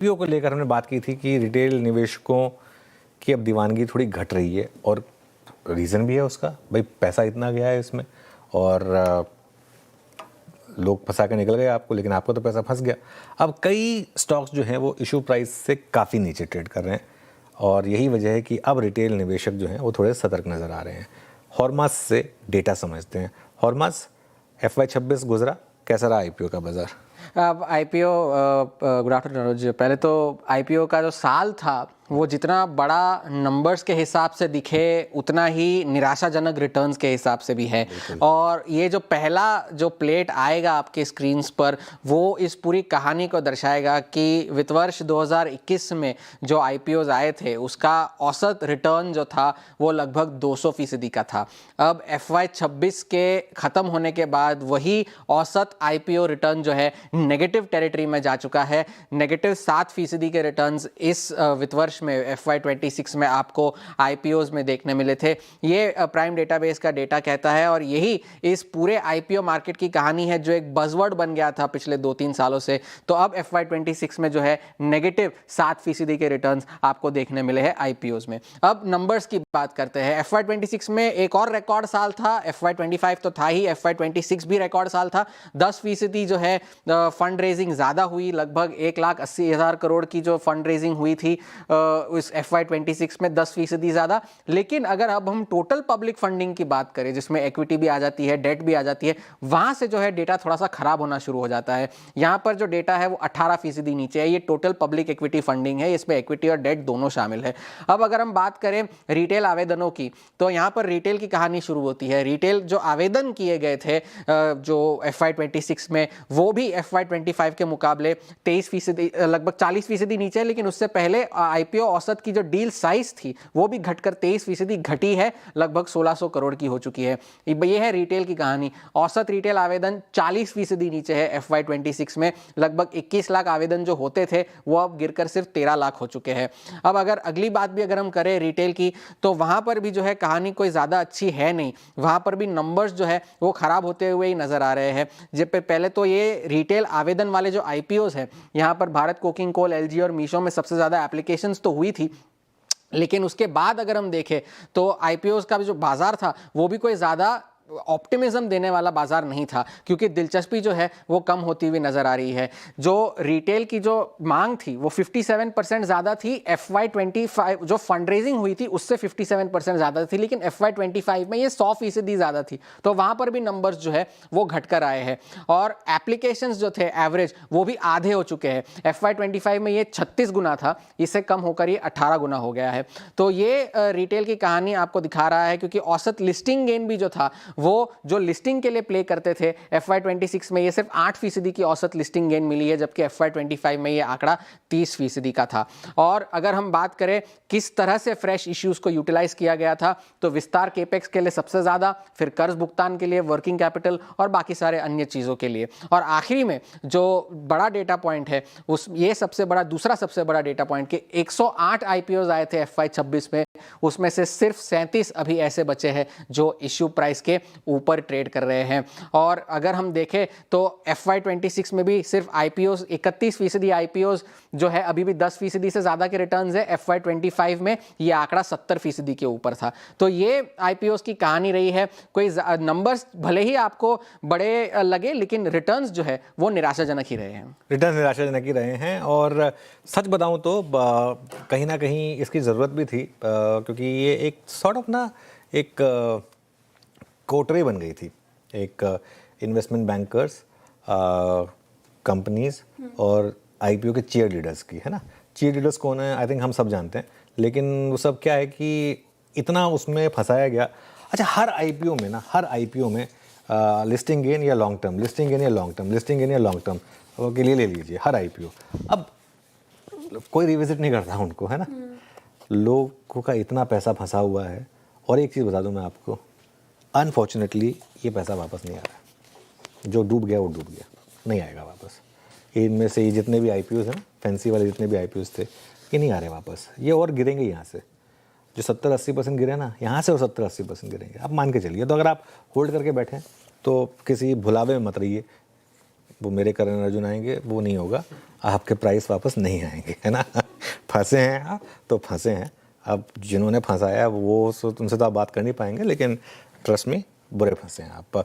IPO को लेकर हमने बात की थी कि रिटेल निवेशकों की अब दीवानगी थोड़ी घट रही है और रीज़न भी है उसका, भाई पैसा इतना गया है इसमें और लोग फंसा के निकल गए आपको, लेकिन आपको तो पैसा फंस गया। अब कई स्टॉक्स जो हैं वो इशू प्राइस से काफ़ी नीचे ट्रेड कर रहे हैं और यही वजह है कि अब रिटेल निवेशक जो हैं वो थोड़े सतर्क नज़र आ रहे हैं। हॉरमास से डेटा समझते हैं। हॉरमास FY26 गुजरा, कैसा रहा आईपीओ का बाजार? अब आईपीओ गुड आफ्टरनून मनोज। पहले तो आईपीओ का जो साल था वो जितना बड़ा नंबर्स के हिसाब से दिखे उतना ही निराशाजनक रिटर्न्स के हिसाब से भी है। और ये जो पहला जो प्लेट आएगा आपके स्क्रीन्स पर वो इस पूरी कहानी को दर्शाएगा कि वित्त वर्ष 2021 में जो आईपीओज आए थे उसका औसत रिटर्न जो था वो लगभग 200% का था। अब FY26 के ख़त्म होने के बाद वही औसत आईपीओ रिटर्न जो है नेगेटिव टेरिटरी में जा चुका है। नेगेटिव 7% के रिटर्न्स इस वित्त वर्ष में FY26 में आपको आईपीओज में देखने मिले थे। ये प्राइम डेटाबेस का डेटा कहता है और यही इस पूरे आईपीओ मार्केट की कहानी है जो एक बज़वर्ड बन गया था पिछले 2-3 सालों से। तो अब FY26 में जो है नेगेटिव 7% के रिटर्न्स आपको देखने मिले हैं आईपीओज में। अब नंबर्स की बात करते हैं। FY26 में एक और रिकॉर्ड साल था। FY25 तो था ही, FY26 भी रिकॉर्ड साल था। 10% जो है फंड रेजिंग ज़्यादा हुई, लगभग 1,80,000 करोड़ की जो फंड रेजिंग हुई थी उस FY26 में 10% ज़्यादा। लेकिन अगर अब हम टोटल पब्लिक फंडिंग की बात करें जिसमें इक्विटी भी आ जाती है, डेट भी आ जाती है, वहाँ से जो है डेटा थोड़ा सा खराब होना शुरू हो जाता है। यहाँ पर जो डेटा है वो 18% नीचे है। ये टोटल पब्लिक इक्विटी फंडिंग है, इसमें इक्विटी और डेट दोनों शामिल है। अब अगर हम बात करें रिटेल आवेदनों की तो यहाँ पर रिटेल की कहानी शुरू होती है। रिटेल जो आवेदन किए गए थे जो FY26 में वो भी FY25 के मुकाबले 23%, लगभग 40% नीचे है। लेकिन उससे पहले आईपीओ औसत की जो डील साइज थी वो भी घटकर 23% घटी है, लगभग 1600 करोड़ की हो चुकी है। ये है रिटेल की कहानी। औसत रिटेल आवेदन 40% नीचे है FY26 में। लगभग 21 लाख आवेदन जो होते थे वो अब गिरकर सिर्फ 13 लाख हो चुके हैं। अब अगर अगली बात भी अगर हम करें रिटेल की तो वहां पर भी जो है कहानी कोई ज्यादा अच्छी है नहीं। वहां पर भी नंबर्स जो है वो खराब होते हुए ही नजर आ रहे हैं। जब पहले तो ये रिटेल आवेदन वाले जो आईपीओज है, यहाँ पर भारत कोकिंग कोल, LG और मीशो में सबसे ज्यादा एप्लीकेशंस तो हुई थी, लेकिन उसके बाद अगर हम देखें तो आईपीओज का जो बाजार था वो भी कोई ज्यादा ऑप्टिमिज्म देने वाला बाजार नहीं था, क्योंकि दिलचस्पी जो है वो कम होती हुई नजर आ रही है। जो रिटेल की जो मांग थी वो 57% ज्यादा थी। FY25 जो फंड रेजिंग हुई थी उससे 57% ज्यादा थी, लेकिन FY25 में ये 100% ज्यादा थी। तो वहां पर भी नंबर्स जो है वो घटकर आए हैं और एप्लीकेशंस जो थे एवरेज वो भी आधे हो चुके हैं। FY25 में ये 36 गुना था, इससे कम होकर ये 18 गुना हो गया है। तो ये रिटेल की कहानी आपको दिखा रहा है, क्योंकि औसत लिस्टिंग गेन भी जो था वो जो लिस्टिंग के लिए प्ले करते थे FY26 में ये सिर्फ 8% की औसत लिस्टिंग गेन मिली है, जबकि FY25 में ये आंकड़ा 30% का था। और अगर हम बात करें किस तरह से फ्रेश इश्यूज को यूटिलाइज किया गया था तो विस्तार केपेक्स के लिए सबसे ज्यादा, फिर कर्ज भुगतान के लिए, वर्किंग कैपिटल और बाकी सारे अन्य चीजों के लिए। और आखिरी में जो बड़ा डेटा पॉइंट है उस ये दूसरा सबसे बड़ा डेटा पॉइंट कि 108 आईपीओज आए थे FY26 में, उसमें से सिर्फ 37 अभी ऐसे बचे हैं जो इश्यू प्राइस के ऊपर ट्रेड कर रहे हैं। और अगर हम देखें तो FY26 में भी सिर्फ आईपीओज 31% आईपीओज जो है अभी भी 10% से ज्यादा के रिटर्न्स है। FY25 में ये आंकड़ा 70% के ऊपर था। तो ये आईपीओज की कहानी रही है। कोई नंबर्स भले ही आपको बड़े लगे लेकिन रिटर्न्स जो है वो निराशाजनक ही रहे हैं। रिटर्न निराशाजनक ही रहे हैं और सच बताऊं तो कहीं ना कहीं इसकी ज़रूरत भी थी, क्योंकि ये एक सॉर्ट ऑफ ना एक कोटरी बन गई थी, एक इन्वेस्टमेंट बैंकर्स, कंपनीज और आईपीओ के चीयर लीडर्स की, है ना। चीयर लीडर्स कौन है आई थिंक हम सब जानते हैं, लेकिन वो सब क्या है कि इतना उसमें फंसाया गया। अच्छा, हर आईपीओ में लिस्टिंग गेन या लॉन्ग टर्म, लिस्टिंग गेन या लॉन्ग टर्म, लिस्टिंग गेन या लॉन्ग टर्म के लिए ले लीजिए हर आईपीओ। अब कोई रिविजिट नहीं करता उनको, है ना। लोगों का इतना पैसा फंसा हुआ है। और एक चीज़ बता दूं मैं आपको, अनफॉर्चुनेटली ये पैसा वापस नहीं आ रहा। जो डूब गया वो डूब गया, नहीं आएगा वापस। इनमें से ये जितने भी आईपीओज हैं ना, फैंसी वाले जितने भी आईपीओज थे, ये नहीं आ रहे वापस। ये और गिरेंगे यहाँ से, जो 70-80% गिरे ना, यहाँ से और 70-80% गिरेंगे, आप मान के चलिए। तो अगर आप होल्ड करके बैठें तो किसी भुलावे में मत रहिए, वो मेरे करण अर्जुन आएंगे, वो नहीं होगा, आपके प्राइस वापस नहीं आएंगे, है ना। फंसे हैं आप तो फंसे हैं। अब जिन्होंने फंसाया वो उनसे तो आप बात कर नहीं पाएंगे, लेकिन ट्रस्ट में बुरे फंसे हैं आप।